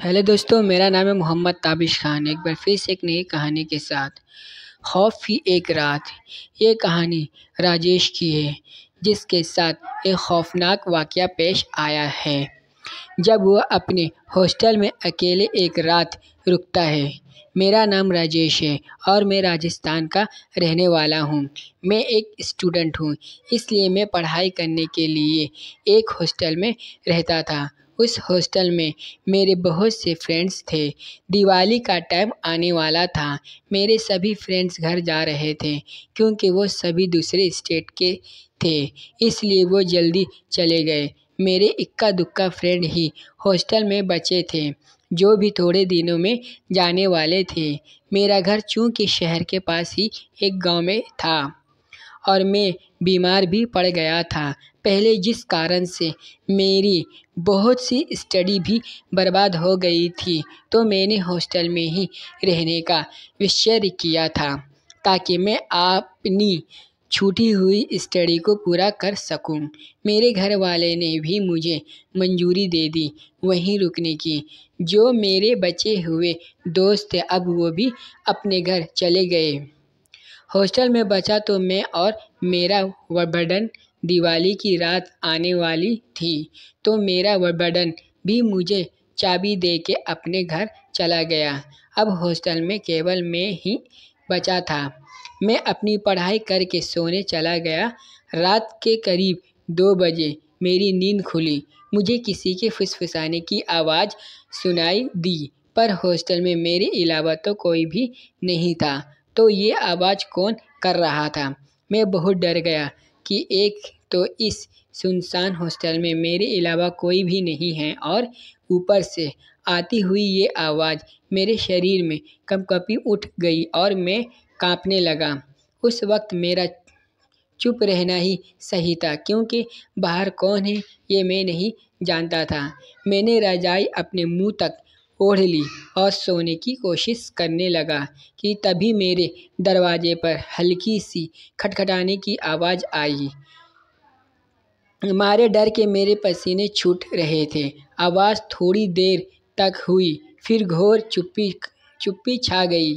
Hello दोस्तों, मेरा नाम है मोहम्मद ताबिश खान। एक बार फिर से एक नई कहानी के साथ। खौफ की एक रात। ये कहानी राजेश की है, जिसके साथ एक खौफनाक वाक़या पेश आया है जब वह अपने हॉस्टल में अकेले एक रात रुकता है। मेरा नाम राजेश है और मैं राजस्थान का रहने वाला हूँ। मैं एक स्टूडेंट हूँ, इसलिए मैं पढ़ाई करने के लिए एक हॉस्टल में रहता था। उस हॉस्टल में मेरे बहुत से फ्रेंड्स थे। दिवाली का टाइम आने वाला था। मेरे सभी फ्रेंड्स घर जा रहे थे क्योंकि वो सभी दूसरे स्टेट के थे, इसलिए वो जल्दी चले गए। मेरे इक्का दुक्का फ्रेंड ही हॉस्टल में बचे थे, जो भी थोड़े दिनों में जाने वाले थे। मेरा घर चूंकि शहर के पास ही एक गांव में था और मैं बीमार भी पड़ गया था पहले, जिस कारण से मेरी बहुत सी स्टडी भी बर्बाद हो गई थी। तो मैंने हॉस्टल में ही रहने का निश्चय किया था ताकि मैं अपनी छूटी हुई स्टडी को पूरा कर सकूं। मेरे घर वाले ने भी मुझे मंजूरी दे दी वहीं रुकने की। जो मेरे बचे हुए दोस्त थे, अब वो भी अपने घर चले गए। हॉस्टल में बचा तो मैं और मेरा वार्डन। दिवाली की रात आने वाली थी तो मेरा वार्डन भी मुझे चाबी दे के अपने घर चला गया। अब हॉस्टल में केवल मैं ही बचा था। मैं अपनी पढ़ाई करके सोने चला गया। रात के करीब 2 बजे मेरी नींद खुली। मुझे किसी के फुसफुसाने की आवाज़ सुनाई दी, पर हॉस्टल में मेरे अलावा तो कोई भी नहीं था। तो ये आवाज़ कौन कर रहा था? मैं बहुत डर गया कि एक तो इस सुनसान हॉस्टल में मेरे अलावा कोई भी नहीं है और ऊपर से आती हुई ये आवाज़ मेरे शरीर में कंपकपी उठ गई और मैं कांपने लगा। उस वक्त मेरा चुप रहना ही सही था, क्योंकि बाहर कौन है ये मैं नहीं जानता था। मैंने रजाई अपने मुंह तक ओढ़ ली और सोने की कोशिश करने लगा कि तभी मेरे दरवाजे पर हल्की सी खटखटाने की आवाज़ आई। मारे डर के मेरे पसीने छूट रहे थे। आवाज़ थोड़ी देर तक हुई, फिर घोर चुप्पी छा गई।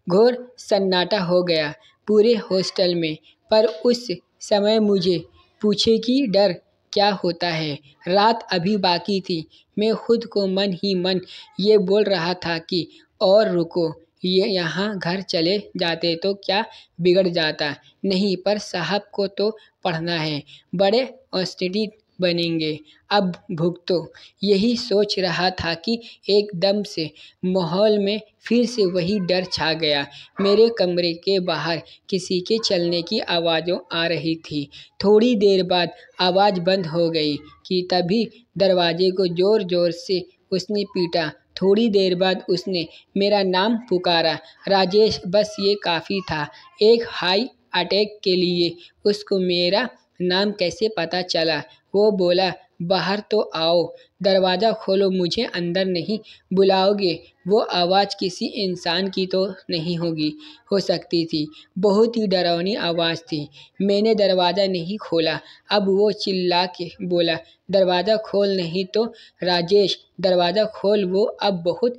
घोर सन्नाटा हो गया पूरे हॉस्टल में। पर उस समय मुझे पूछे कि डर क्या होता है। रात अभी बाकी थी। मैं खुद को मन ही मन ये बोल रहा था कि और रुको, ये यहाँ घर चले जाते तो क्या बिगड़ जाता। नहीं, पर साहब को तो पढ़ना है, बड़े ऑस्टेटिक बनेंगे, अब भुगतो। यही सोच रहा था कि एकदम से माहौल में फिर से वही डर छा गया। मेरे कमरे के बाहर किसी के चलने की आवाज़ों आ रही थी। थोड़ी देर बाद आवाज़ बंद हो गई कि तभी दरवाजे को ज़ोर ज़ोर से उसने पीटा। थोड़ी देर बाद उसने मेरा नाम पुकारा, राजेश। बस ये काफ़ी था। एक हाई अटैक के लिए उसको मेरा नाम कैसे पता चला? वो बोला, बाहर तो आओ, दरवाज़ा खोलो, मुझे अंदर नहीं बुलाओगे? वो आवाज़ किसी इंसान की तो नहीं हो सकती थी। बहुत ही डरावनी आवाज़ थी। मैंने दरवाज़ा नहीं खोला। अब वो चिल्ला के बोला, दरवाज़ा खोल, नहीं तो राजेश दरवाज़ा खोल। वो अब बहुत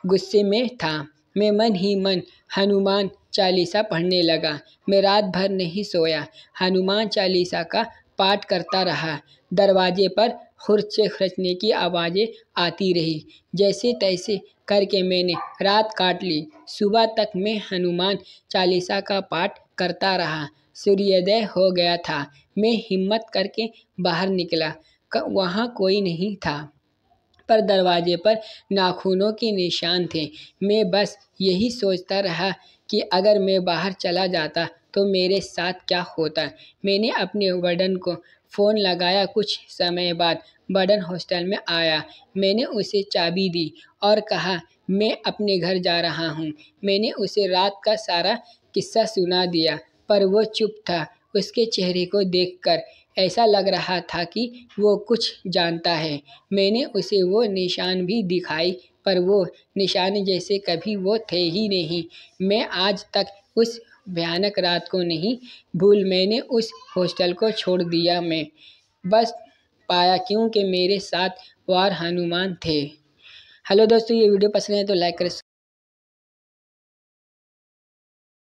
गुस्से में था। मैं मन ही मन हनुमान चालीसा पढ़ने लगा। मैं रात भर नहीं सोया, हनुमान चालीसा का पाठ करता रहा। दरवाजे पर खुरचे खरचने की आवाज़ें आती रही। जैसे तैसे करके मैंने रात काट ली। सुबह तक मैं हनुमान चालीसा का पाठ करता रहा। सूर्योदय हो गया था। मैं हिम्मत करके बाहर निकला। वहाँ कोई नहीं था, पर दरवाजे पर नाखूनों के निशान थे। मैं बस यही सोचता रहा कि अगर मैं बाहर चला जाता तो मेरे साथ क्या होता। मैंने अपने वार्डन को फ़ोन लगाया। कुछ समय बाद वार्डन हॉस्टल में आया। मैंने उसे चाबी दी और कहा, मैं अपने घर जा रहा हूँ। मैंने उसे रात का सारा किस्सा सुना दिया, पर वो चुप था। उसके चेहरे को देखकर ऐसा लग रहा था कि वो कुछ जानता है। मैंने उसे वो निशान भी दिखाई, पर वो निशान जैसे कभी वो थे ही नहीं। मैं आज तक उस भयानक रात को नहीं मैंने उस हॉस्टल को छोड़ दिया। मैं बस पाया क्योंकि मेरे साथ वार हनुमान थे। हेलो दोस्तों, ये वीडियो पसंद है तो लाइक करें।